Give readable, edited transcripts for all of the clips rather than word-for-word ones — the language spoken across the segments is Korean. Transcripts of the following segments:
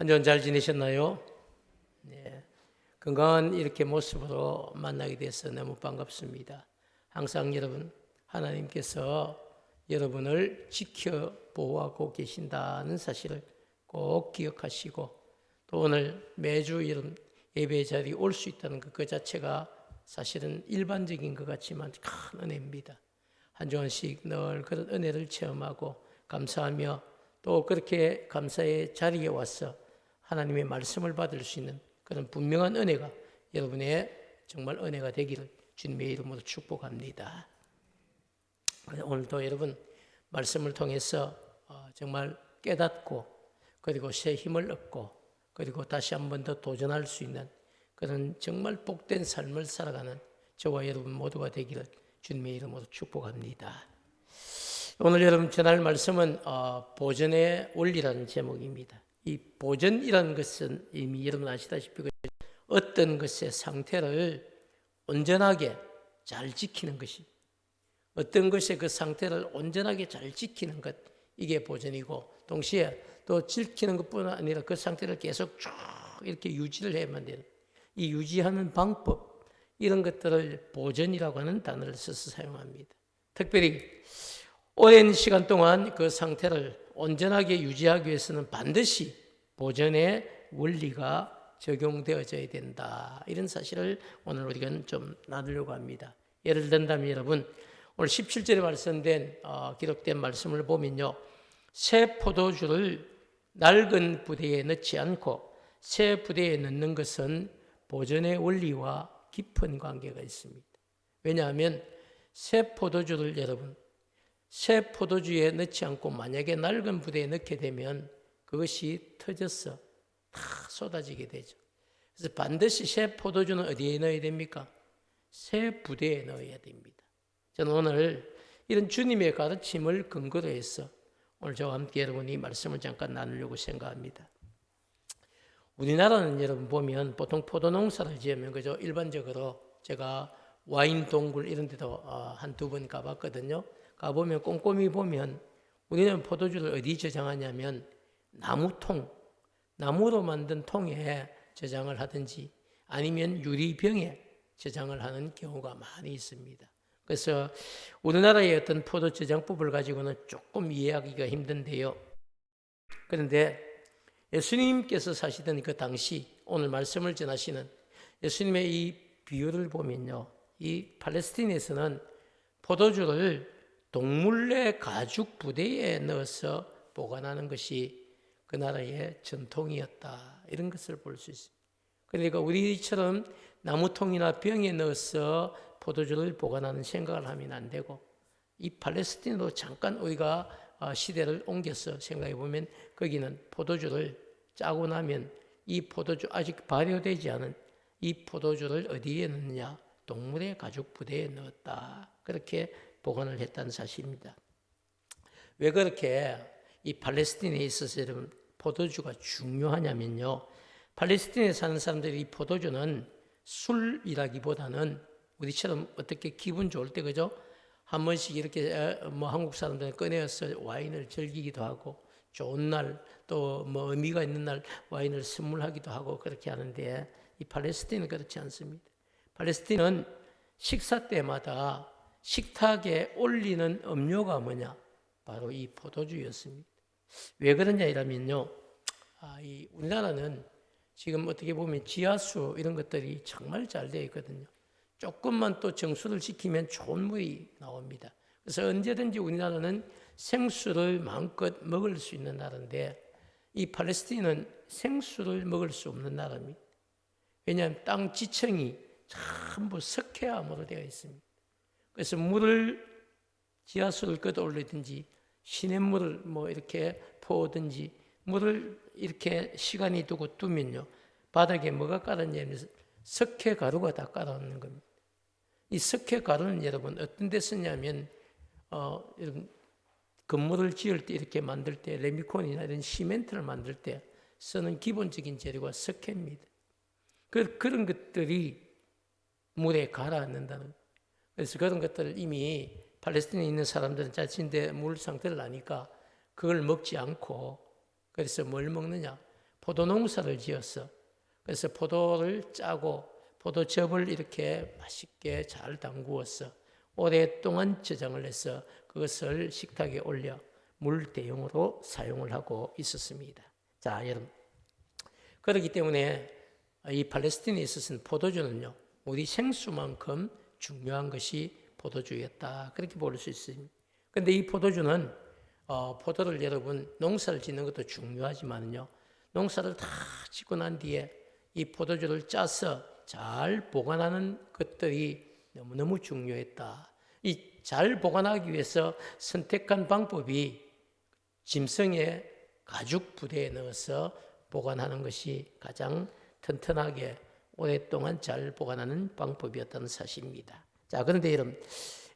한 주간 잘 지내셨나요? 네. 건강한 이렇게 모습으로 만나게 돼서 너무 반갑습니다. 항상 여러분, 하나님께서 여러분을 지켜 보호하고 계신다는 사실을 꼭 기억하시고, 또 오늘 매주 이런 예배 자리에 올 수 있다는 것 그 자체가 사실은 일반적인 것 같지만 큰 은혜입니다. 한 주간씩 늘 그런 은혜를 체험하고 감사하며, 또 그렇게 감사의 자리에 와서 하나님의 말씀을 받을 수 있는 그런 분명한 은혜가 여러분의 정말 은혜가 되기를 주님의 이름으로 축복합니다. 오늘도 여러분 말씀을 통해서 정말 깨닫고, 그리고 새 힘을 얻고, 그리고 다시 한 번 더 도전할 수 있는 그런 정말 복된 삶을 살아가는 저와 여러분 모두가 되기를 주님의 이름으로 축복합니다. 오늘 여러분 전할 말씀은 보전의 원리라는 제목입니다. 이 보전이라는 것은 이미 여러분 아시다시피 어떤 것의 상태를 온전하게 잘 지키는 것이, 어떤 것의 그 상태를 온전하게 잘 지키는 것, 이게 보전이고, 동시에 또 지키는 것뿐 아니라 그 상태를 계속 쭉 이렇게 유지를 해야만 되는, 이 유지하는 방법, 이런 것들을 보전이라고 하는 단어를 써서 사용합니다. 특별히 오랜 시간 동안 그 상태를 온전하게 유지하기 위해서는 반드시 보전의 원리가 적용되어져야 된다, 이런 사실을 오늘 우리가 좀 나누려고 합니다. 예를 든다면 여러분, 오늘 17절에 말씀된 기록된 말씀을 보면요, 새 포도주를 낡은 부대에 넣지 않고 새 부대에 넣는 것은 보전의 원리와 깊은 관계가 있습니다. 왜냐하면 새 포도주를 여러분, 새 포도주에 넣지 않고 만약에 낡은 부대에 넣게 되면 그것이 터져서 다 쏟아지게 되죠. 그래서 반드시 새 포도주는 어디에 넣어야 됩니까? 새 부대에 넣어야 됩니다. 저는 오늘 이런 주님의 가르침을 근거로 해서 오늘 저와 함께 여러분이 말씀을 잠깐 나누려고 생각합니다. 우리나라는 여러분 보면 보통 포도 농사를 지으면 그죠? 일반적으로 제가 와인 동굴 이런 데도 한두 번 가봤거든요. 가보면 꼼꼼히 보면 우리는 포도주를 어디 저장하냐면 나무로 만든 통에 저장을 하든지 아니면 유리병에 저장을 하는 경우가 많이 있습니다. 그래서 우리나라의 어떤 포도 저장법을 가지고는 조금 이해하기가 힘든데요. 그런데 예수님께서 사시던 그 당시 오늘 말씀을 전하시는 예수님의 이 비유를 보면요, 이 팔레스틴에서는 포도주를 동물의 가죽 부대에 넣어서 보관하는 것이 그 나라의 전통이었다, 이런 것을 볼 수 있습니다. 그러니까 우리처럼 나무통이나 병에 넣어서 포도주를 보관하는 생각을 하면 안 되고, 이 팔레스틴으로 잠깐 우리가 시대를 옮겨서 생각해 보면 거기는 포도주를 짜고 나면 이 포도주 아직 발효되지 않은 이 포도주를 어디에 넣느냐? 동물의 가죽 부대에 넣었다, 그렇게 보관을 했다는 사실입니다. 왜 그렇게 이 팔레스틴에 있어서 여러분 포도주가 중요하냐면요, 팔레스틴에 사는 사람들이 이 포도주는 술이라기보다는 우리처럼 어떻게 기분 좋을 때 그죠? 한 번씩 이렇게 한국 사람들은 꺼내서 와인을 즐기기도 하고, 좋은 날 또 의미가 있는 날 와인을 선물하기도 하고 그렇게 하는데, 이 팔레스틴은 그렇지 않습니다. 팔레스틴은 식사 때마다 식탁에 올리는 음료가 뭐냐? 바로 이 포도주였습니다. 왜 그러냐 이러면요, 이 우리나라는 지금 어떻게 보면 지하수 이런 것들이 정말 잘 되어 있거든요. 조금만 또 정수를 지키면 좋은 물이 나옵니다. 그래서 언제든지 우리나라는 생수를 마음껏 먹을 수 있는 나라인데, 이 팔레스틴은 생수를 먹을 수 없는 나라입니다. 왜냐하면 땅 지층이 전부 석회암으로 되어 있습니다. 그래서 지하수를 걷어 올리든지 시냇물을 이렇게 퍼오든지 물을 이렇게 시간이 두고 두면요, 바닥에 뭐가 깔았냐면 석회 가루가 다 깔아놓는 겁니다. 이 석회 가루는 여러분 어떤 데 쓰냐면 건물을 지을 때 이렇게 만들 때 레미콘이나 이런 시멘트를 만들 때 쓰는 기본적인 재료가 석회입니다. 그런 것들이 물에 가라앉는다는, 그래서 그런 것들을 이미 팔레스틴에 있는 사람들은 자신의 물 상태를 아니까 그걸 먹지 않고, 그래서 뭘 먹느냐? 포도농사를 지었어. 그래서 포도를 짜고 포도즙을 이렇게 맛있게 잘 담그었어. 오랫동안 저장을 해서 그것을 식탁에 올려 물 대용으로 사용을 하고 있었습니다. 자, 여러분. 그렇기 때문에 이 팔레스틴에 있어서는 포도주는요, 우리 생수만큼 중요한 것이 포도주였다. 그렇게 볼 수 있습니다. 그런데 이 포도주는 포도를 여러분 농사를 짓는 것도 중요하지만요, 농사를 다 짓고 난 뒤에 이 포도주를 짜서 잘 보관하는 것들이 너무너무 중요했다. 이 잘 보관하기 위해서 선택한 방법이 짐승의 가죽 부대에 넣어서 보관하는 것이 가장 튼튼하게 오랫동안 잘 보관하는 방법이었다는 사실입니다. 자, 그런데 여러분,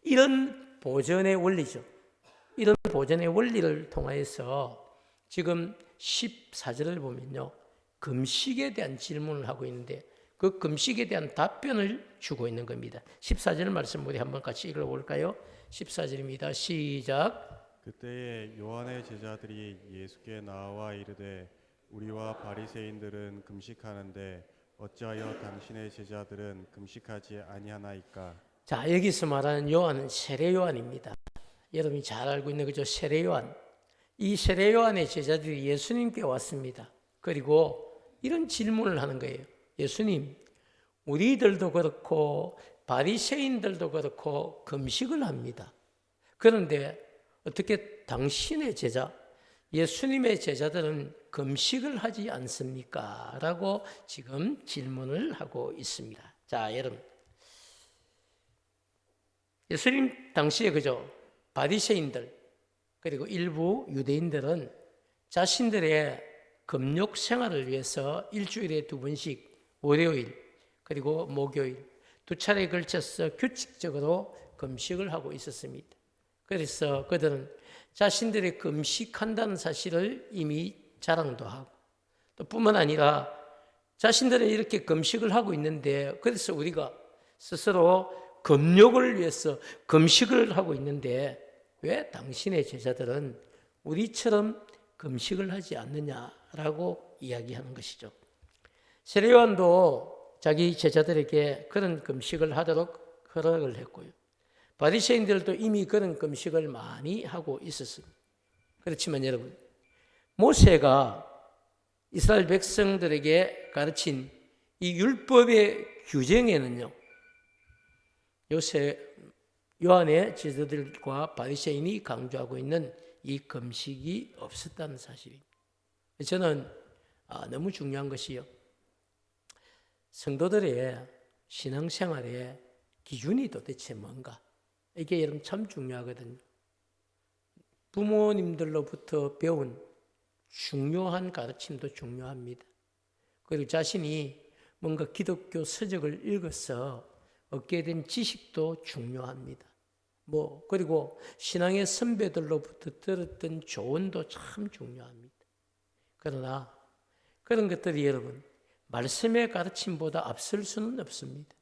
이런 보존의 원리죠. 이런 보존의 원리를 통해서 지금 14절을 보면요, 금식에 대한 질문을 하고 있는데 그 금식에 대한 답변을 주고 있는 겁니다. 14절 말씀 우리 한번 같이 읽어볼까요? 14절입니다. 시작. 그때에 요한의 제자들이 예수께 나와 이르되 우리와 바리새인들은 금식하는데 어찌하여 당신의 제자들은 금식하지 아니하나이까? 자, 여기서 말하는 요한은 세례 요한입니다. 여러분이 잘 알고 있는 거죠. 세례 요한. 이 세례 요한의 제자들이 예수님께 왔습니다. 그리고 이런 질문을 하는 거예요. 예수님, 우리들도 그렇고 바리새인들도 그렇고 금식을 합니다. 그런데 어떻게 당신의 제자, 예수님의 제자들은 금식을 하지 않습니까? 라고 지금 질문을 하고 있습니다. 자, 여러분, 예수님 당시에 그죠? 바리새인들 그리고 일부 유대인들은 자신들의 금욕 생활을 위해서 일주일에 2번씩 월요일 그리고 목요일 2차례에 걸쳐서 규칙적으로 금식을 하고 있었습니다. 그래서 그들은 자신들의 금식한다는 사실을 이미 자랑도 하고 또 뿐만 아니라 자신들은 이렇게 금식을 하고 있는데 그래서 우리가 스스로 금욕을 위해서 금식을 하고 있는데 왜 당신의 제자들은 우리처럼 금식을 하지 않느냐라고 이야기하는 것이죠. 세례 요한도 자기 제자들에게 그런 금식을 하도록 허락을 했고요. 바리새인들도 이미 그런 금식을 많이 하고 있었습니다. 그렇지만 여러분, 모세가 이스라엘 백성들에게 가르친 이 율법의 규정에는요, 요한의 제자들과 바리새인이 강조하고 있는 이 금식이 없었다는 사실입니다. 저는 너무 중요한 것이요, 성도들의 신앙생활의 기준이 도대체 뭔가, 이게 여러분 참 중요하거든요. 부모님들로부터 배운 중요한 가르침도 중요합니다. 그리고 자신이 뭔가 기독교 서적을 읽어서 얻게 된 지식도 중요합니다. 그리고 신앙의 선배들로부터 들었던 조언도 참 중요합니다. 그러나 그런 것들이 여러분 말씀의 가르침보다 앞설 수는 없습니다.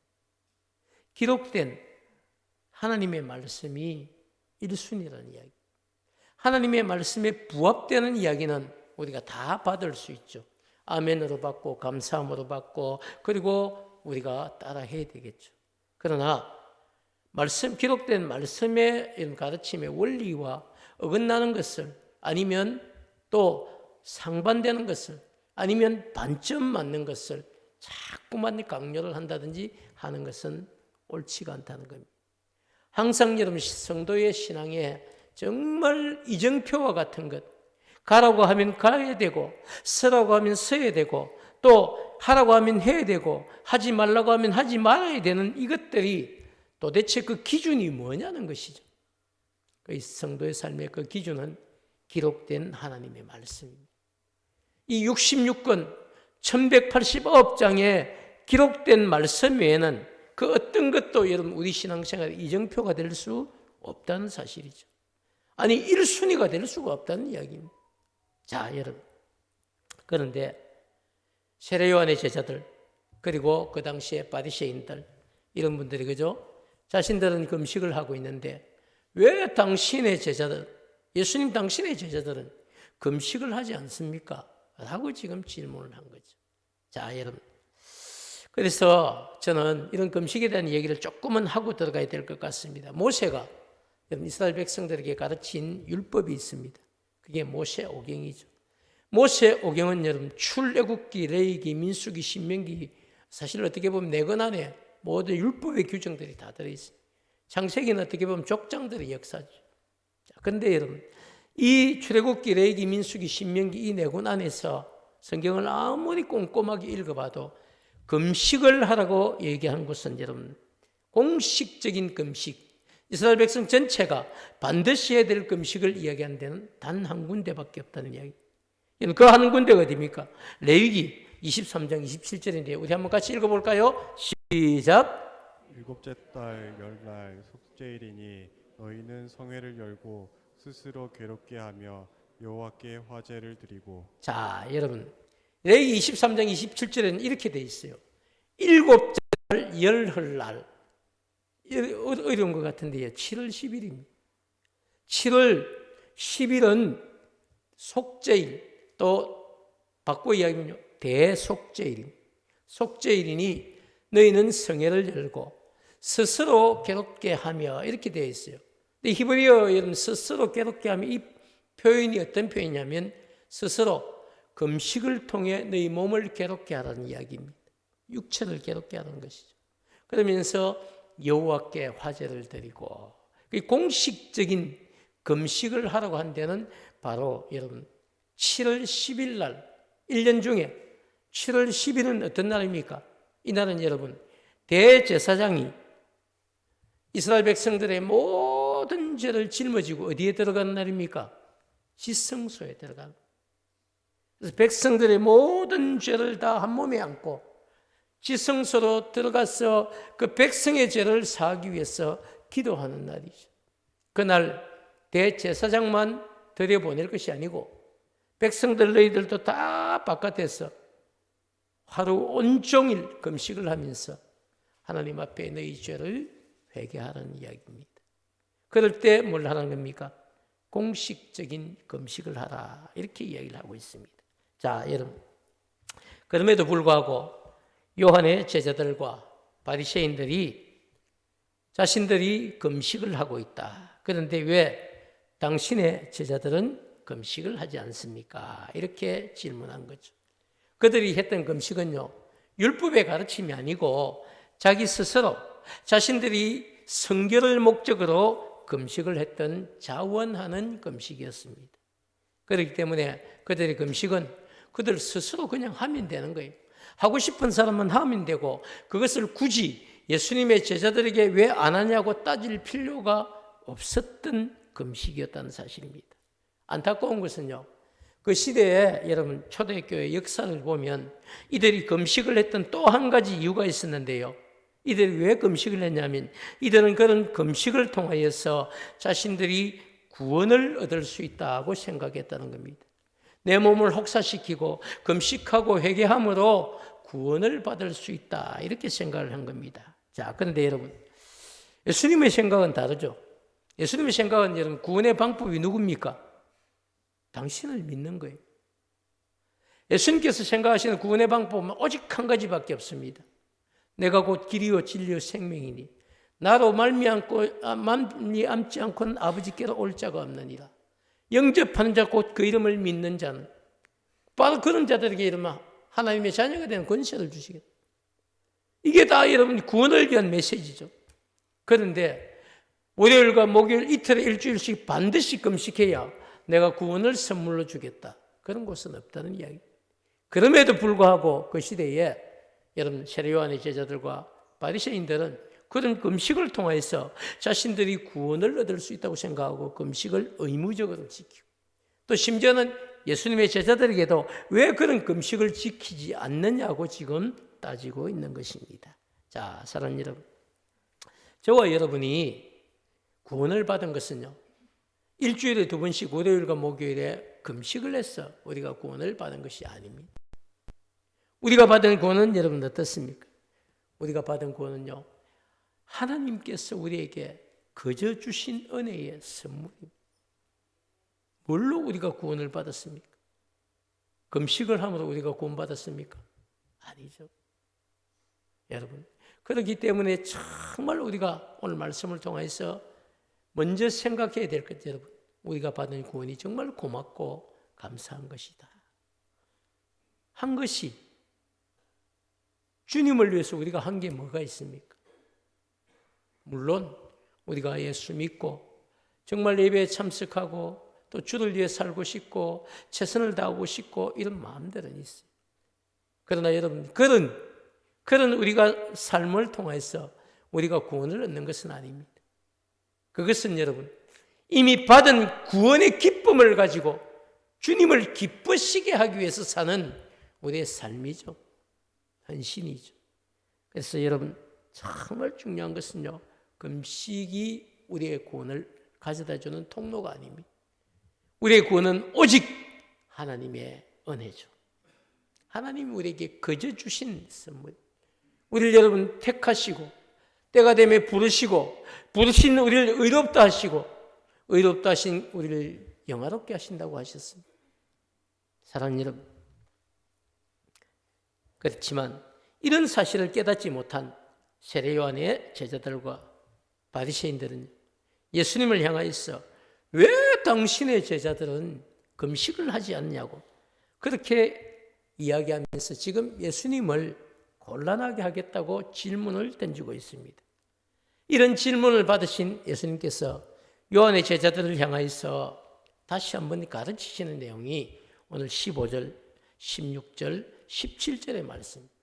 기록된 하나님의 말씀이 1순위라는 이야기. 하나님의 말씀에 부합되는 이야기는 우리가 다 받을 수 있죠. 아멘으로 받고 감사함으로 받고 그리고 우리가 따라해야 되겠죠. 그러나 기록된 말씀의 이런 가르침의 원리와 어긋나는 것을 아니면 또 상반되는 것을 아니면 반점 맞는 것을 자꾸만 강요를 한다든지 하는 것은 옳지가 않다는 겁니다. 항상 여러분 성도의 신앙에 정말 이정표와 같은 것, 가라고 하면 가야 되고 서라고 하면 서야 되고 또 하라고 하면 해야 되고 하지 말라고 하면 하지 말아야 되는 이것들이 도대체 그 기준이 뭐냐는 것이죠. 그 성도의 삶의 그 기준은 기록된 하나님의 말씀입니다. 이 66권 1189장에 기록된 말씀 외에는 그 어떤 것도 여러분 우리 신앙생활의 이정표가 될 수 없다는 사실이죠. 아니 1순위가 될 수가 없다는 이야기입니다. 자, 여러분, 그런데 세례 요한의 제자들 그리고 그 당시에 바리새인들 이런 분들이 그죠? 자신들은 금식을 하고 있는데 왜 당신의 제자들, 예수님 당신의 제자들은 금식을 하지 않습니까? 라고 지금 질문을 한 거죠. 자, 여러분. 그래서 저는 이런 금식에 대한 얘기를 조금은 하고 들어가야 될 것 같습니다. 모세가 여러분 이스라엘 백성들에게 가르친 율법이 있습니다. 그게 모세오경이죠. 모세오경은 여러분 출애굽기, 레위기, 민수기, 신명기 사실 어떻게 보면 네 권 안에 모든 율법의 규정들이 다 들어있어요. 창세기는 어떻게 보면 족장들의 역사죠. 그런데 여러분 이 출애굽기, 레위기, 민수기, 신명기 이 네 권 안에서 성경을 아무리 꼼꼼하게 읽어봐도 금식을 하라고 얘기한 것은 여러분 공식적인 금식, 이스라엘 백성 전체가 반드시 해야 될 금식을 이야기하는 데는 단 한 군데밖에 없다는 이야기. 그 한 군데가 어디입니까? 레위기 23장 27절인데 우리 한번 같이 읽어볼까요? 시작. 일곱째 달 열날 속죄일이니 너희는 성회를 열고 스스로 괴롭게 하며 여호와께 화제를 드리고. 자, 여러분 레위기 23장 27절에는 이렇게 돼 있어요. 일곱째 달 열흘날, 어려운 것 같은데요. 7월 10일입니다. 7월 10일은 속죄일, 또 바꿔 이야기하면요 대속죄일입니다. 속죄일이니 너희는 성회를 열고 스스로 괴롭게 하며 이렇게 되어 있어요. 근데 히브리어 여러분 스스로 괴롭게 하며 이 표현이 어떤 표현이냐면 스스로 금식을 통해 너희 몸을 괴롭게 하라는 이야기입니다. 육체를 괴롭게 하는 것이죠. 그러면서 여호와께 화제를 드리고 공식적인 금식을 하라고 한 데는 바로 여러분 7월 10일 날 1년 중에 7월 10일은 어떤 날입니까? 이 날은 여러분 대제사장이 이스라엘 백성들의 모든 죄를 짊어지고 어디에 들어가는 날입니까? 지성소에 들어가는. 그래서 백성들의 모든 죄를 다 한 몸에 안고 지성소로 들어가서 그 백성의 죄를 사하기 위해서 기도하는 날이죠. 그날 대제사장만 들여보낼 것이 아니고 백성들 너희들도 다 바깥에서 하루 온종일 금식을 하면서 하나님 앞에 너희 죄를 회개하라는 이야기입니다. 그럴 때 뭘 하라는 겁니까? 공식적인 금식을 하라 이렇게 이야기를 하고 있습니다. 자, 여러분 그럼에도 불구하고 요한의 제자들과 바리새인들이 자신들이 금식을 하고 있다. 그런데 왜 당신의 제자들은 금식을 하지 않습니까? 이렇게 질문한 거죠. 그들이 했던 금식은요 율법의 가르침이 아니고 자기 스스로 자신들이 성결을 목적으로 금식을 했던 자원하는 금식이었습니다. 그렇기 때문에 그들의 금식은 그들 스스로 그냥 하면 되는 거예요. 하고 싶은 사람은 하면 되고 그것을 굳이 예수님의 제자들에게 왜 안 하냐고 따질 필요가 없었던 금식이었다는 사실입니다. 안타까운 것은요 그 시대에 여러분 초대교회 역사를 보면 이들이 금식을 했던 또 한 가지 이유가 있었는데요. 이들이 왜 금식을 했냐면 이들은 그런 금식을 통하여서 자신들이 구원을 얻을 수 있다고 생각했다는 겁니다. 내 몸을 혹사시키고 금식하고 회개함으로 구원을 받을 수 있다 이렇게 생각을 한 겁니다. 자, 그런데 여러분 예수님의 생각은 다르죠. 예수님의 생각은 여러분 구원의 방법이 누굽니까? 당신을 믿는 거예요. 예수님께서 생각하시는 구원의 방법은 오직 한 가지밖에 없습니다. 내가 곧 길이요 진리요 생명이니 나로 말미암지 않고는 아버지께로 올 자가 없느니라. 영접하는 자 곧 그 이름을 믿는 자는 바로 그런 자들에게 이르면 하나님의 자녀가 되는 권세를 주시겠다. 이게 다 여러분 구원을 위한 메시지죠. 그런데 월요일과 목요일 이틀에 일주일씩 반드시 금식해야 내가 구원을 선물로 주겠다. 그런 곳은 없다는 이야기. 그럼에도 불구하고 그 시대에 여러분 세례요한의 제자들과 바리새인들은 그런 금식을 통해서 자신들이 구원을 얻을 수 있다고 생각하고 금식을 의무적으로 지키고 또 심지어는 예수님의 제자들에게도 왜 그런 금식을 지키지 않느냐고 지금 따지고 있는 것입니다. 자, 사랑하는 여러분, 저와 여러분이 구원을 받은 것은요 일주일에 2번씩 월요일과 목요일에 금식을 해서 우리가 구원을 받은 것이 아닙니다. 우리가 받은 구원은 여러분 어떻습니까? 우리가 받은 구원은요 하나님께서 우리에게 거저 주신 은혜의 선물입니다. 뭘로 우리가 구원을 받았습니까? 금식을 함으로 우리가 구원받았습니까? 아니죠. 여러분, 그렇기 때문에 정말 우리가 오늘 말씀을 통해서 먼저 생각해야 될 것, 여러분, 우리가 받은 구원이 정말 고맙고 감사한 것이다. 한 것이 주님을 위해서 우리가 한 게 뭐가 있습니까? 물론 우리가 예수 믿고 정말 예배에 참석하고 또 주를 위해 살고 싶고 최선을 다하고 싶고 이런 마음들은 있어요. 그러나 여러분, 그런 우리가 삶을 통해서 우리가 구원을 얻는 것은 아닙니다. 그것은 여러분, 이미 받은 구원의 기쁨을 가지고 주님을 기쁘시게 하기 위해서 사는 우리의 삶이죠. 헌신이죠. 그래서 여러분, 정말 중요한 것은요, 금식이 우리의 구원을 가져다주는 통로가 아닙니다. 우리의 구원은 오직 하나님의 은혜죠. 하나님이 우리에게 거저 주신 선물. 우리를 여러분 택하시고 때가 되면 부르신 우리를 의롭다 하시고 의롭다 하신 우리를 영화롭게 하신다고 하셨습니다. 사랑하는 여러분, 그렇지만 이런 사실을 깨닫지 못한 세례 요한의 제자들과 바리새인들은 예수님을 향하여서 왜 당신의 제자들은 금식을 하지 않냐고 그렇게 이야기하면서 지금 예수님을 곤란하게 하겠다고 질문을 던지고 있습니다. 이런 질문을 받으신 예수님께서 요한의 제자들을 향하여서 다시 한번 가르치시는 내용이 오늘 15절, 16절, 17절의 말씀입니다.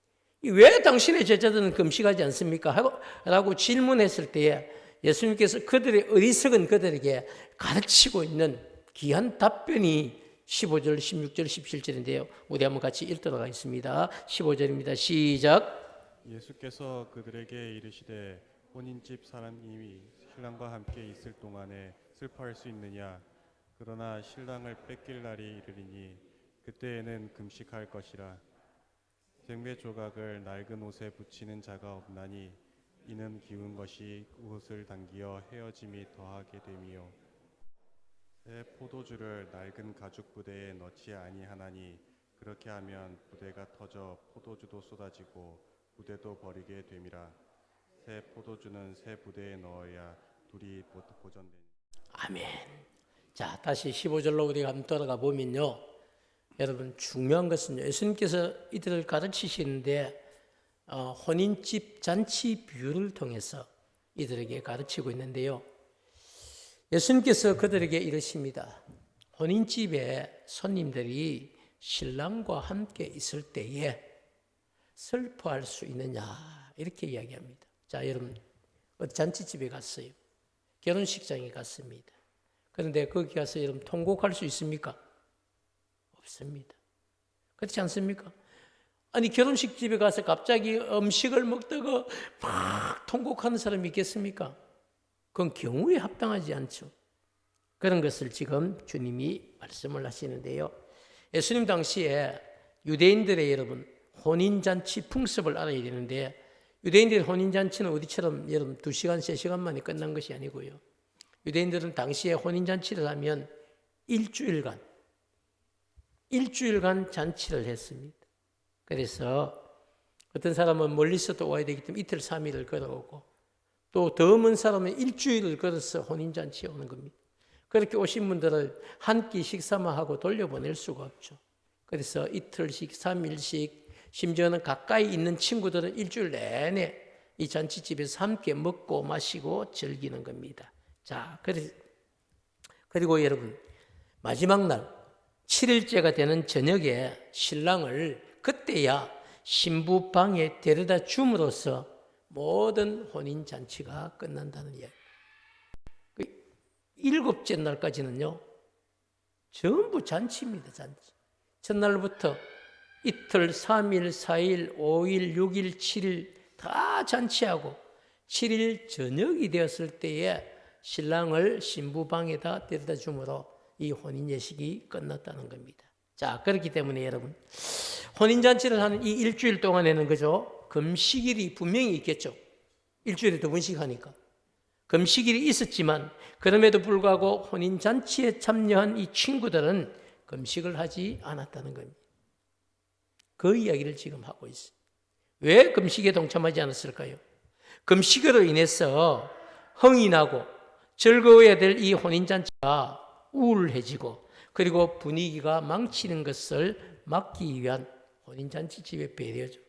왜 당신의 제자들은 금식하지 않습니까? 라고 질문했을 때에 예수님께서 그들의 어리석은 그들에게 가르치고 있는 귀한 답변이 15절, 16절, 17절인데요. 우리 한번 같이 읽도록 하겠습니다. 15절입니다. 시작. 예수께서 그들에게 이르시되 혼인집 사람이 신랑과 함께 있을 동안에 슬퍼할 수 있느냐? 그러나 신랑을 뺏길 날이 이르리니 그때에는 금식할 것이라. 생배 조각을 낡은 옷에 붙이는 자가 없나니 이는 기운 것이 옷을 당기어 헤어짐이 더하게 됨이요. 새 포도주를 낡은 가죽 부대에 넣지 아니하나니 그렇게 하면 부대가 터져 포도주도 쏟아지고 부대도 버리게 됨이라. 새 포도주는 새 부대에 넣어야 둘이 보존되니. 아멘. 자, 다시 15절로 우리가 한번 돌아가 보면요, 여러분 중요한 것은요, 예수님께서 이들을 가르치시는데 혼인집 잔치 비유를 통해서 이들에게 가르치고 있는데요, 예수님께서 그들에게 이르십니다. 혼인집에 손님들이 신랑과 함께 있을 때에 슬퍼할 수 있느냐 이렇게 이야기합니다. 자, 여러분 어디 잔치집에 갔어요. 결혼식장에 갔습니다. 그런데 거기 가서 여러분 통곡할 수 있습니까? 없습니다. 그렇지 않습니까? 아니 결혼식 집에 가서 갑자기 음식을 먹다가 막 통곡하는 사람이 있겠습니까? 그건 경우에 합당하지 않죠. 그런 것을 지금 주님이 말씀을 하시는데요, 예수님 당시에 유대인들의 여러분 혼인잔치 풍습을 알아야 되는데, 유대인들의 혼인잔치는 우리처럼 여러분 2시간, 3시간 만에 끝난 것이 아니고요, 유대인들은 당시에 혼인잔치를 하면 일주일간 잔치를 했습니다. 그래서 어떤 사람은 멀리서도 와야 되기 때문에 이틀 3일을 걸어오고, 또 더 먼 사람은 일주일을 걸어서 혼인잔치에 오는 겁니다. 그렇게 오신 분들을 한 끼 식사만 하고 돌려보낼 수가 없죠. 그래서 이틀씩, 3일씩, 심지어는 가까이 있는 친구들은 일주일 내내 이 잔치집에서 함께 먹고 마시고 즐기는 겁니다. 자, 그리고 여러분 마지막 날 7일째가 되는 저녁에 신랑을 그때야 신부 방에 데려다 줌으로써 모든 혼인 잔치가 끝난다는 이야기. 7째 날까지는요 전부 잔치입니다. 잔치. 첫날부터 이틀, 3일, 4일, 5일, 6일, 7일 다 잔치하고 7일 저녁이 되었을 때에 신랑을 신부 방에다 데려다 줌으로 이 혼인 예식이 끝났다는 겁니다. 자, 그렇기 때문에 여러분 혼인잔치를 하는 이 일주일 동안에는 그죠, 금식일이 분명히 있겠죠. 일주일에 2번씩 하니까 금식일이 있었지만 그럼에도 불구하고 혼인잔치에 참여한 이 친구들은 금식을 하지 않았다는 겁니다. 그 이야기를 지금 하고 있어요. 왜 금식에 동참하지 않았을까요? 금식으로 인해서 흥이 나고 즐거워야 될 이 혼인잔치가 우울해지고 그리고 분위기가 망치는 것을 막기 위한 혼인잔치집의 배려죠.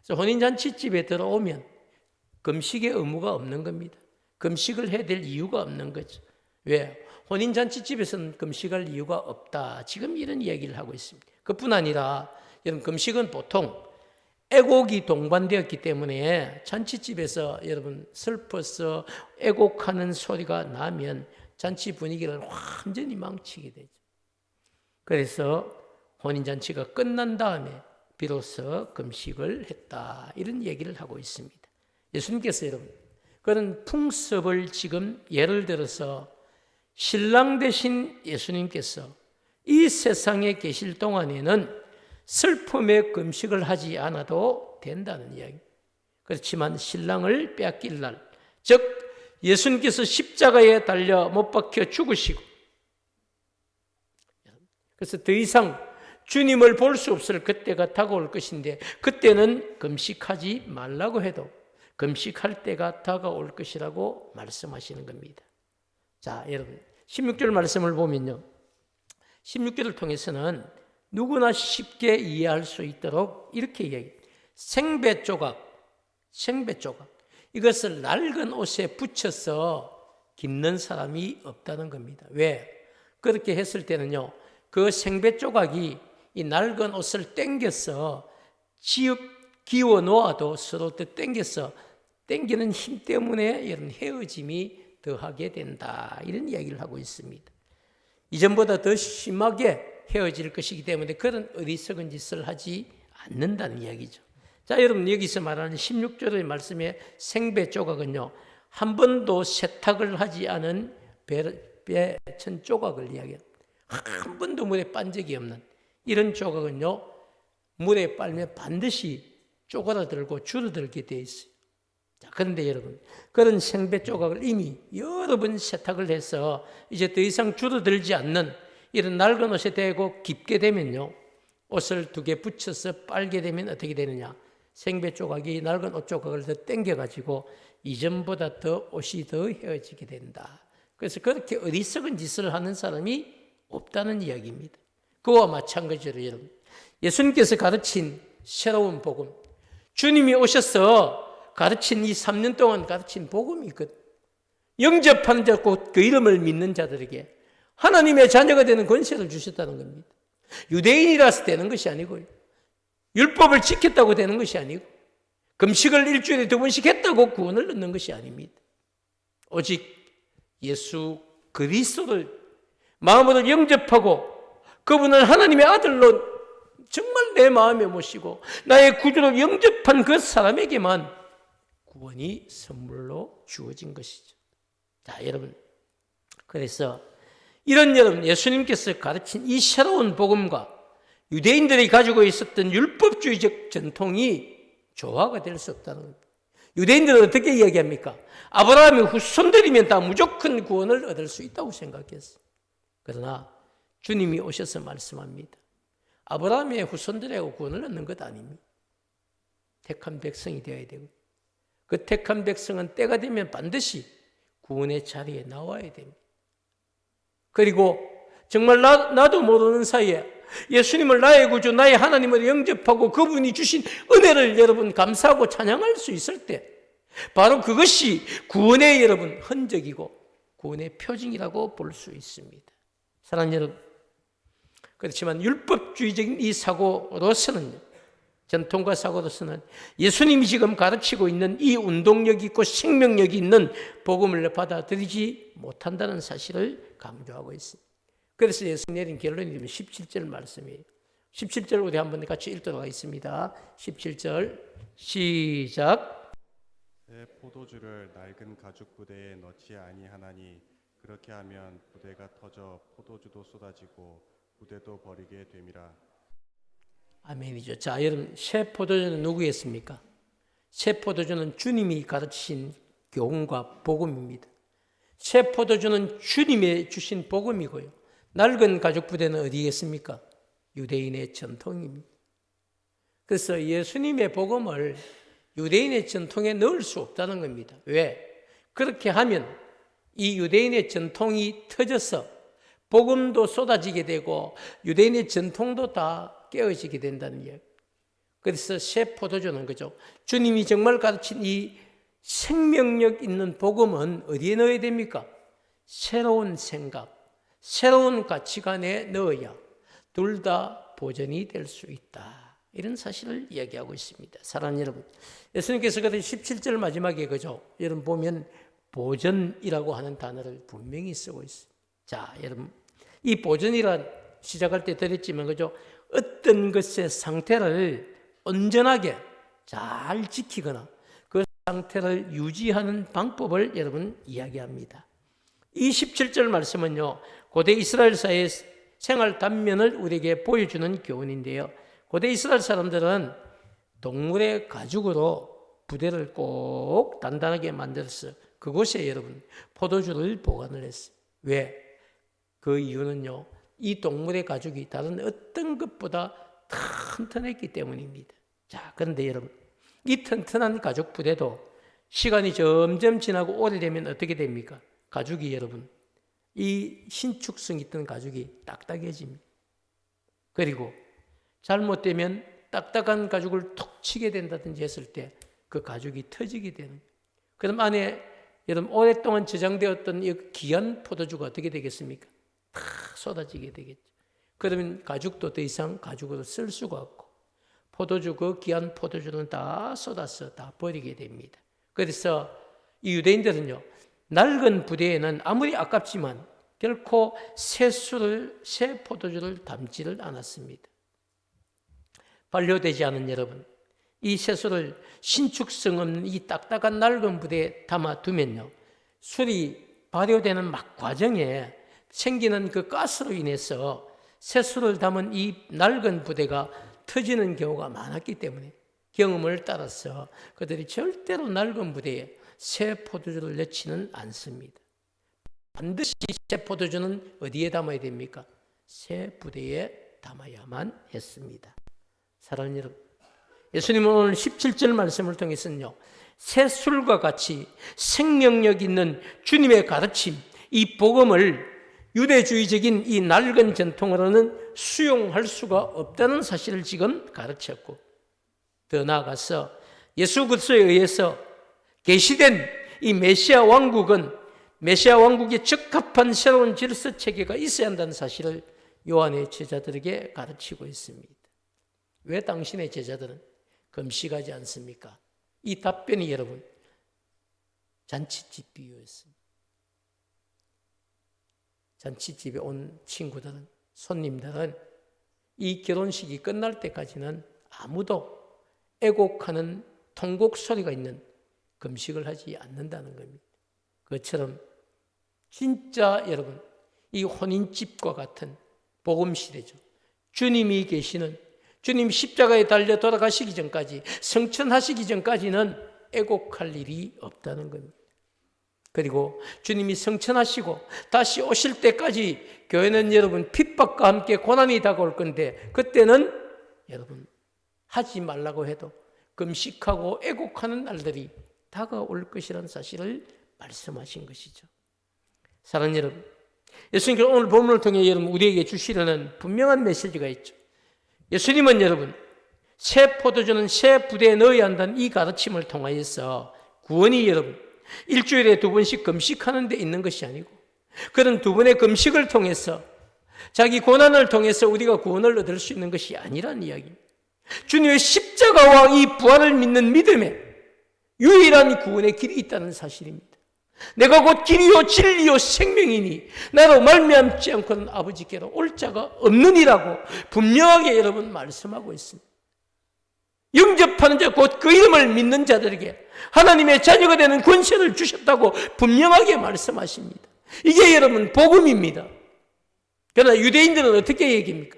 그래서 혼인잔치집에 들어오면 금식의 의무가 없는 겁니다. 금식을 해야 될 이유가 없는 거죠. 왜? 혼인잔치집에서는 금식할 이유가 없다. 지금 이런 이야기를 하고 있습니다. 그뿐 아니라 여러분 금식은 보통 애곡이 동반되었기 때문에 잔치집에서 여러분 슬퍼서 애곡하는 소리가 나면 잔치 분위기를 완전히 망치게 되죠. 그래서 혼인잔치가 끝난 다음에 비로소 금식을 했다. 이런 얘기를 하고 있습니다. 예수님께서 여러분 그런 풍습을 지금 예를 들어서 신랑 되신 예수님께서 이 세상에 계실 동안에는 슬픔의 금식을 하지 않아도 된다는 이야기. 그렇지만 신랑을 빼앗길 날, 즉 예수님께서 십자가에 달려 못 박혀 죽으시고 그래서 더 이상 주님을 볼 수 없을 그때가 다가올 것인데 그때는 금식하지 말라고 해도 금식할 때가 다가올 것이라고 말씀하시는 겁니다. 자, 여러분 16절 말씀을 보면요. 16절을 통해서는 누구나 쉽게 이해할 수 있도록 이렇게 얘기해요. 생배 조각 이것을 낡은 옷에 붙여서 깁는 사람이 없다는 겁니다. 왜? 그렇게 했을 때는요. 그 생배 조각이 이 낡은 옷을 땡겨서 기워 놓아도 서로 또 땡기는 힘 때문에 이런 헤어짐이 더하게 된다. 이런 이야기를 하고 있습니다. 이전보다 더 심하게 헤어질 것이기 때문에 그런 어리석은 짓을 하지 않는다는 이야기죠. 자, 여러분 여기서 말하는 16절의 말씀의 생배 조각은요. 한 번도 세탁을 하지 않은 배천 조각을 이야기해요. 한 번도 물에 빤 적이 없는 이런 조각은요. 물에 빨면 반드시 쪼그라들고 줄어들게 되어 있어요. 자, 그런데 여러분 그런 생배 조각을 이미 여러 번 세탁을 해서 이제 더 이상 줄어들지 않는 이런 낡은 옷에 대고 깁게 되면요. 옷을 두 개 붙여서 빨게 되면 어떻게 되느냐. 생배 조각이 낡은 옷 조각을 더 당겨가지고 이전보다 더 옷이 더 헤어지게 된다. 그래서 그렇게 어리석은 짓을 하는 사람이 없다는 이야기입니다. 그와 마찬가지로 여러분 예수님께서 가르친 새로운 복음, 주님이 오셔서 가르친 이 3년 동안 가르친 복음이 있거든. 영접하는 자 곧 그 이름을 믿는 자들에게 하나님의 자녀가 되는 권세를 주셨다는 겁니다. 유대인이라서 되는 것이 아니고요. 율법을 지켰다고 되는 것이 아니고 금식을 일주일에 2번씩 했다고 구원을 얻는 것이 아닙니다. 오직 예수 그리스도를 마음으로 영접하고 그분을 하나님의 아들로 정말 내 마음에 모시고 나의 구주로 영접한 그 사람에게만 구원이 선물로 주어진 것이죠. 자, 여러분 그래서 여러분 예수님께서 가르친 이 새로운 복음과 유대인들이 가지고 있었던 율법주의적 전통이 조화가 될 수 없다는 겁니다. 유대인들은 어떻게 이야기합니까? 아브라함의 후손들이면 다 무조건 구원을 얻을 수 있다고 생각했어요. 그러나 주님이 오셔서 말씀합니다. 아브라함의 후손들하고 구원을 얻는 것 아닙니다. 택한 백성이 되어야 되고 그 택한 백성은 때가 되면 반드시 구원의 자리에 나와야 됩니다. 그리고 정말 나도 모르는 사이에 예수님을 나의 구주, 나의 하나님을 영접하고 그분이 주신 은혜를 여러분 감사하고 찬양할 수 있을 때 바로 그것이 구원의 여러분 흔적이고 구원의 표징이라고 볼 수 있습니다. 사랑하는 여러분, 그렇지만 율법주의적인 이 사고로서는 전통과 사고로서는 예수님이 지금 가르치고 있는 이 운동력이 있고 생명력이 있는 복음을 받아들이지 못한다는 사실을 강조하고 있습니다. 그래서 예수님 내린 결론이 17절 말씀이에요. 17절 우리 한번 같이 읽도록 하겠습니다. 17절 시작. 내 포도주를 낡은 가죽 부대에 넣지 아니하나니 그렇게 하면 부대가 터져 포도주도 쏟아지고 부대도 버리게 됨이라. 아멘이죠. 자, 여러분 새 포도주는 누구였습니까? 새 포도주는 주님이 가르치신 교훈과 복음입니다. 새 포도주는 주님의 주신 복음이고요. 낡은 가죽 부대는 어디겠습니까? 유대인의 전통입니다. 그래서 예수님의 복음을 유대인의 전통에 넣을 수 없다는 겁니다. 왜? 그렇게 하면 이 유대인의 전통이 터져서 복음도 쏟아지게 되고 유대인의 전통도 다 깨어지게 된다는 이야기. 그래서 새 포도주는 그죠. 주님이 정말 가르친 이 생명력 있는 복음은 어디에 넣어야 됩니까? 새로운 생각, 새로운 가치관에 넣어야 둘 다 보존이 될 수 있다. 이런 사실을 이야기하고 있습니다. 사랑하는 여러분, 예수님께서 그때 17절 마지막에 그죠. 여러분 보면 보존이라고 하는 단어를 분명히 쓰고 있어요. 자, 여러분, 이 보존이란 시작할 때 드렸지만 그죠. 어떤 것의 상태를 온전하게 잘 지키거나 그 상태를 유지하는 방법을 여러분 이야기합니다. 이 17절 말씀은요, 고대 이스라엘사의 생활 단면을 우리에게 보여주는 교훈인데요. 고대 이스라엘 사람들은 동물의 가죽으로 부대를 꼭 단단하게 만들어서 그곳에 여러분 포도주를 보관을 했어요. 왜? 그 이유는요, 이 동물의 가죽이 다른 어떤 것보다 튼튼했기 때문입니다. 자, 그런데 여러분, 이 튼튼한 가죽 부대도 시간이 점점 지나고 오래되면 어떻게 됩니까? 가죽이 여러분, 이 신축성 있던 가죽이 딱딱해집니다. 그리고 잘못되면 딱딱한 가죽을 톡 치게 된다든지 했을 때 그 가죽이 터지게 되는. 그럼 안에 여러분 오랫동안 저장되었던 이 귀한 포도주가 어떻게 되겠습니까? 다 쏟아지게 되겠죠. 그러면 가죽도 더 이상 가죽으로 쓸 수가 없고 포도주, 그 귀한 포도주는 다 쏟아서 다 버리게 됩니다. 그래서 이 유대인들은요, 낡은 부대에는 아무리 아깝지만 결코 새 포도주를 담지를 않았습니다. 반려되지 않은 여러분, 이 새술을 신축성 없는 이 딱딱한 낡은 부대에 담아두면요, 술이 발효되는 막 과정에 생기는 그 가스로 인해서 새술을 담은 이 낡은 부대가 터지는 경우가 많았기 때문에 경험을 따라서 그들이 절대로 낡은 부대에 새 포도주를 넣지는 않습니다. 반드시 새 포도주는 어디에 담아야 됩니까? 새 부대에 담아야만 했습니다. 사랑하는 여러분, 예수님은 오늘 17절 말씀을 통해서는요, 새 술과 같이 생명력 있는 주님의 가르침, 이 복음을 유대주의적인 이 낡은 전통으로는 수용할 수가 없다는 사실을 지금 가르쳤고, 더 나아가서 예수 그리스도에 의해서 계시된 이 메시아 왕국은 메시아 왕국에 적합한 새로운 질서 체계가 있어야 한다는 사실을 요한의 제자들에게 가르치고 있습니다. 왜 당신의 제자들은 금식하지 않습니까? 이 답변이 여러분 잔치집 비유였습니다. 잔치집에 온 친구들은, 손님들은 이 결혼식이 끝날 때까지는 아무도 애곡하는 통곡 소리가 있는 금식을 하지 않는다는 겁니다. 그것처럼 진짜 여러분, 이 혼인집과 같은 복음시대죠. 주님이 계시는, 주님 십자가에 달려 돌아가시기 전까지, 성천하시기 전까지는 애곡할 일이 없다는 겁니다. 그리고 주님이 성천하시고 다시 오실 때까지 교회는 여러분 핍박과 함께 고난이 다가올 건데, 그때는 여러분 하지 말라고 해도 금식하고 애곡하는 날들이 다가올 것이라는 사실을 말씀하신 것이죠. 사랑하는 여러분, 예수님께서 오늘 본문을 통해 여러분 우리에게 주시려는 분명한 메시지가 있죠. 예수님은 여러분 새 포도주는 새 부대에 넣어야 한다는 이 가르침을 통하여서 구원이 여러분 일주일에 2번씩 금식하는 데 있는 것이 아니고, 그런 2번의 금식을 통해서 자기 고난을 통해서 우리가 구원을 얻을 수 있는 것이 아니라는 이야기입니다. 주님의 십자가와 이 부활을 믿는 믿음에 유일한 구원의 길이 있다는 사실입니다. 내가 곧 길이요 진리요 생명이니 나로 말미암지 않고는 아버지께로 올 자가 없느니라고 분명하게 여러분 말씀하고 있습니다. 영접하는 자 곧 그 이름을 믿는 자들에게 하나님의 자녀가 되는 권세를 주셨다고 분명하게 말씀하십니다. 이게 여러분 복음입니다. 그러나 유대인들은 어떻게 얘기합니까?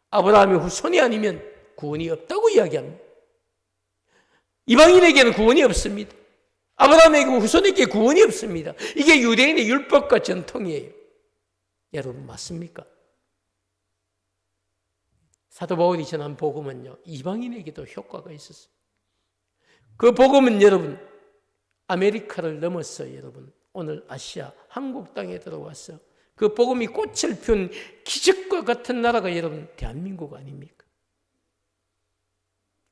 아브라함의 후손이 아니면 구원이 없다고 이야기합니다. 이방인에게는 구원이 없습니다. 아브라함에게 후손에게 구원이 없습니다. 이게 유대인의 율법과 전통이에요. 여러분 맞습니까? 사도 바울이 전한 복음은요, 이방인에게도 효과가 있었어요. 그 복음은 여러분, 아메리카를 넘어서 여러분, 오늘 아시아, 한국 땅에 들어와서 그 복음이 꽃을 피운 기적과 같은 나라가 여러분, 대한민국 아닙니까?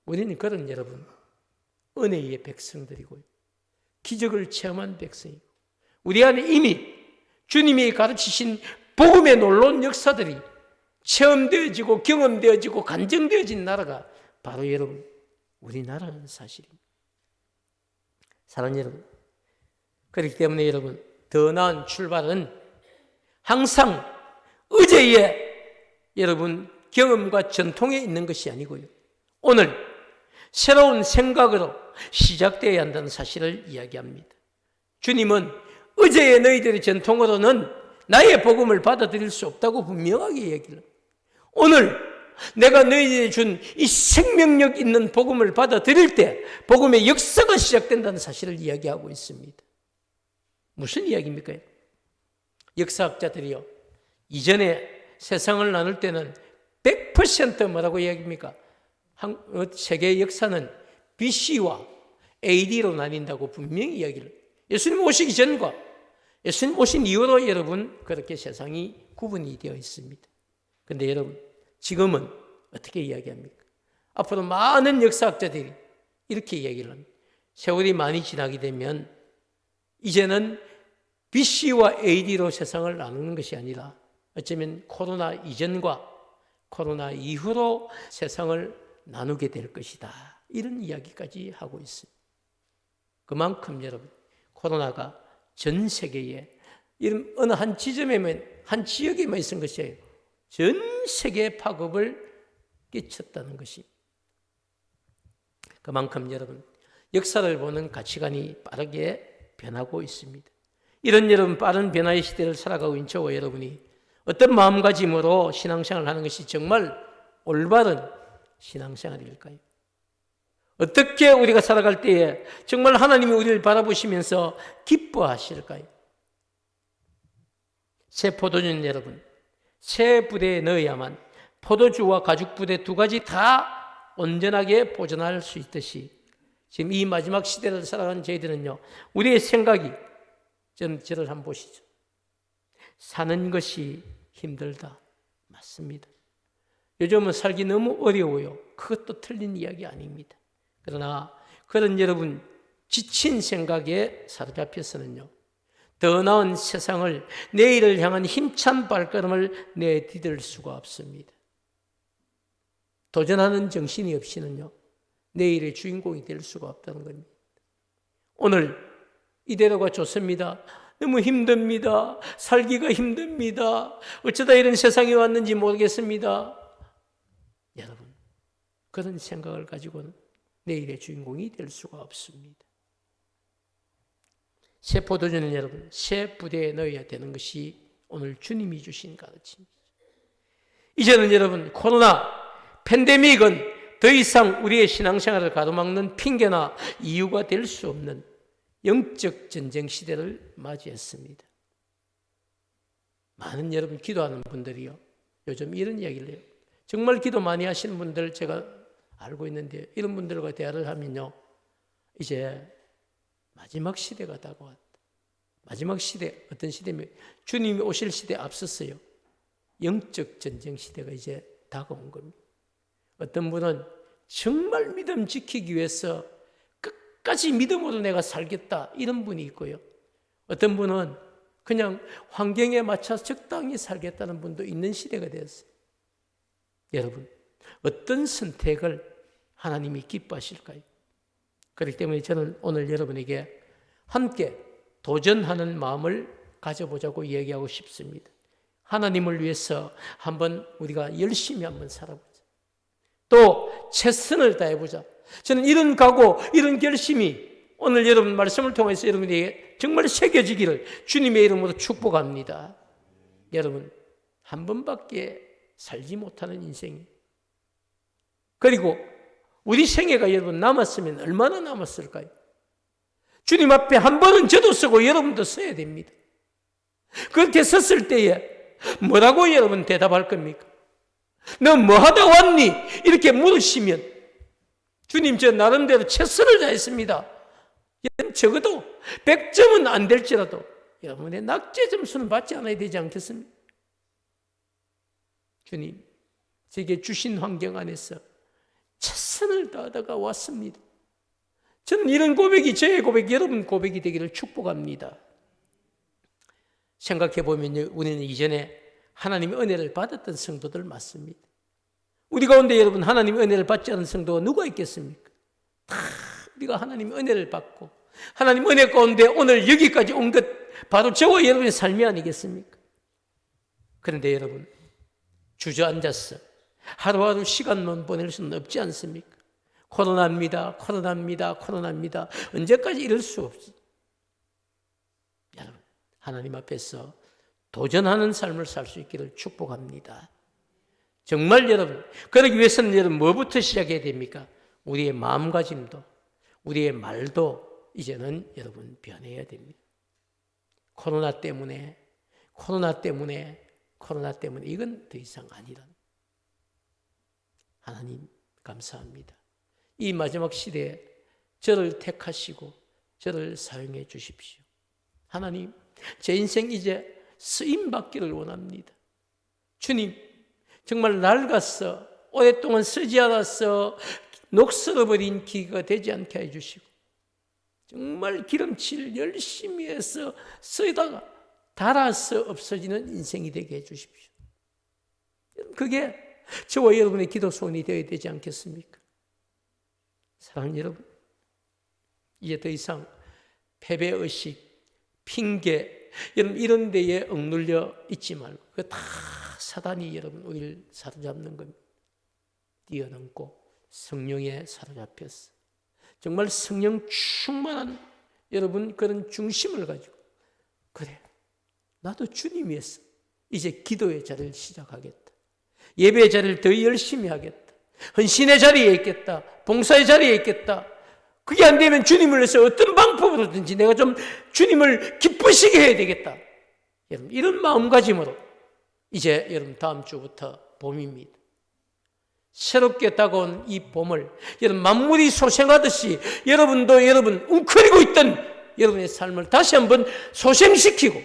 우리는 그런 여러분, 은혜의 백성들이고요. 기적을 체험한 백성이고, 우리 안에 이미 주님이 가르치신 복음의 놀라운 역사들이 체험되어지고 경험되어지고 간증되어진 나라가 바로 여러분, 우리나라는 사실입니다. 사랑하는 여러분, 그렇기 때문에 여러분, 더 나은 출발은 항상 어제의 여러분 경험과 전통에 있는 것이 아니고요, 오늘 새로운 생각으로 시작되어야 한다는 사실을 이야기합니다. 주님은 어제의 너희들의 전통으로는 나의 복음을 받아들일 수 없다고 분명하게 얘기를 합니다. 오늘 내가 너희에게 준 이 생명력 있는 복음을 받아들일 때 복음의 역사가 시작된다는 사실을 이야기하고 있습니다. 무슨 이야기입니까? 역사학자들이요, 이전에 세상을 나눌 때는 100% 뭐라고 이야기합니까? 세계의 역사는 BC와 AD로 나뉜다고 분명히 이야기를 해요. 예수님 오시기 전과 예수님 오신 이후로 여러분 그렇게 세상이 구분이 되어 있습니다. 그런데 여러분 지금은 어떻게 이야기합니까? 앞으로 많은 역사학자들이 이렇게 이야기를 합니다. 세월이 많이 지나게 되면 이제는 BC와 AD로 세상을 나누는 것이 아니라 어쩌면 코로나 이전과 코로나 이후로 세상을 나누게 될 것이다, 이런 이야기까지 하고 있습니다. 그만큼 여러분 코로나가 전 세계에 이런 어느 한 지점에만 한 지역에만 있은 것이 아니라 전 세계에 파급을 끼쳤다는 것입니다. 그만큼 여러분 역사를 보는 가치관이 빠르게 변하고 있습니다. 이런 여러분 빠른 변화의 시대를 살아가고 있는 저와 여러분이 어떤 마음가짐으로 신앙생활을 하는 것이 정말 올바른 신앙생활일까요? 어떻게 우리가 살아갈 때에 정말 하나님이 우리를 바라보시면서 기뻐하실까요? 새 포도주는 여러분, 새 부대에 넣어야만 포도주와 가죽 부대 두 가지 다 온전하게 보존할 수 있듯이 지금 이 마지막 시대를 살아가는 저희들은요, 우리의 생각이 저를 한번 보시죠. 사는 것이 힘들다. 맞습니다. 요즘은 살기 너무 어려워요. 그것도 틀린 이야기 아닙니다. 그러나 그런 여러분 지친 생각에 사로잡혀서는요, 더 나은 세상을, 내일을 향한 힘찬 발걸음을 내디딜 수가 없습니다. 도전하는 정신이 없이는요, 내일의 주인공이 될 수가 없다는 겁니다. 오늘 이대로가 좋습니다. 너무 힘듭니다. 살기가 힘듭니다. 어쩌다 이런 세상에 왔는지 모르겠습니다. 여러분, 그런 생각을 가지고는 내일의 주인공이 될 수가 없습니다. 새 포도주는 여러분, 새 부대에 넣어야 되는 것이 오늘 주님이 주신 가르침입니다. 이제는 여러분, 코로나 팬데믹은 더 이상 우리의 신앙생활을 가로막는 핑계나 이유가 될 수 없는 영적 전쟁 시대를 맞이했습니다. 많은 여러분 기도하는 분들이요, 요즘 이런 이야기를 해요. 정말 기도 많이 하시는 분들 제가 알고 있는데, 이런 분들과 대화를 하면요, 이제 마지막 시대가 다가왔다. 마지막 시대, 어떤 시대면 주님이 오실 시대에 앞섰어요. 영적 전쟁 시대가 이제 다가온 겁니다. 어떤 분은 정말 믿음 지키기 위해서 끝까지 믿음으로 내가 살겠다, 이런 분이 있고요. 어떤 분은 그냥 환경에 맞춰서 적당히 살겠다는 분도 있는 시대가 되었어요. 여러분, 어떤 선택을 하나님이 기뻐하실까요? 그렇기 때문에 저는 오늘 여러분에게 함께 도전하는 마음을 가져보자고 이야기하고 싶습니다. 하나님을 위해서 한번 우리가 열심히 한번 살아보자. 또 최선을 다해보자. 저는 이런 각오, 이런 결심이 오늘 여러분 말씀을 통해서 여러분에게 정말 새겨지기를 주님의 이름으로 축복합니다. 여러분, 한 번밖에 살지 못하는 인생이, 그리고 우리 생애가 여러분 남았으면 얼마나 남았을까요? 주님 앞에 한 번은 저도 서고 여러분도 서야 됩니다. 그렇게 섰을 때에 뭐라고 여러분 대답할 겁니까? 너 뭐 하다 왔니? 이렇게 물으시면 주님 저 나름대로 최선을 다했습니다. 적어도 100점은 안 될지라도 여러분의 낙제 점수는 받지 않아야 되지 않겠습니까? 주님, 제게 주신 환경 안에서 최선을 다하다가 왔습니다. 저는 이런 고백이 저의 고백, 여러분 고백이 되기를 축복합니다. 생각해 보면 우리는 이전에 하나님의 은혜를 받았던 성도들 맞습니다. 우리 가운데 여러분 하나님의 은혜를 받지 않은 성도가 누가 있겠습니까? 다 우리가 하나님의 은혜를 받고 하나님 은혜 가운데 오늘 여기까지 온 것 바로 저와 여러분의 삶이 아니겠습니까? 그런데 여러분 주저앉아서 하루하루 시간만 보낼 수는 없지 않습니까? 코로나입니다. 언제까지 이럴 수 없지? 여러분 하나님 앞에서 도전하는 삶을 살 수 있기를 축복합니다. 정말 여러분 그러기 위해서는 여러분 뭐부터 시작해야 됩니까? 우리의 마음가짐도 우리의 말도 이제는 여러분 변해야 됩니다. 코로나 때문에 이건 더 이상 아니란. 하나님 감사합니다. 이 마지막 시대에 저를 택하시고 저를 사용해 주십시오. 하나님 제 인생 이제 쓰임받기를 원합니다. 주님 정말 낡아서 오랫동안 쓰지 않아서 녹슬어버린 기가 되지 않게 해주시고 정말 기름칠 열심히 해서 쓰다가 닳아서 없어지는 인생이 되게 해주십시오. 그게 저와 여러분의 기도 소원이 되어야 되지 않겠습니까? 사랑하는 여러분, 이제 더 이상 패배의식, 핑계 여러분 이런 데에 억눌려 있지 말고 그 다 사단이 여러분 우리를 사로잡는 겁니다. 뛰어넘고 성령에 사로잡혔어. 정말 성령 충만한 여러분 그런 중심을 가지고 그래 나도 주님 위해서 이제 기도의 자리를 시작하겠다. 예배의 자리를 더 열심히 하겠다. 헌신의 자리에 있겠다. 봉사의 자리에 있겠다. 그게 안 되면 주님을 위해서 어떤 방법으로든지 내가 좀 주님을 기쁘시게 해야 되겠다. 여러분 이런 마음가짐으로 이제 여러분 다음 주부터 봄입니다. 새롭게 다가온 이 봄을 여러분 만물이 소생하듯이 여러분도 여러분 웅크리고 있던 여러분의 삶을 다시 한번 소생시키고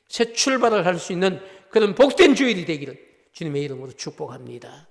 새 출발을 할 수 있는 그런 복된 주일이 되기를 주님의 이름으로 축복합니다.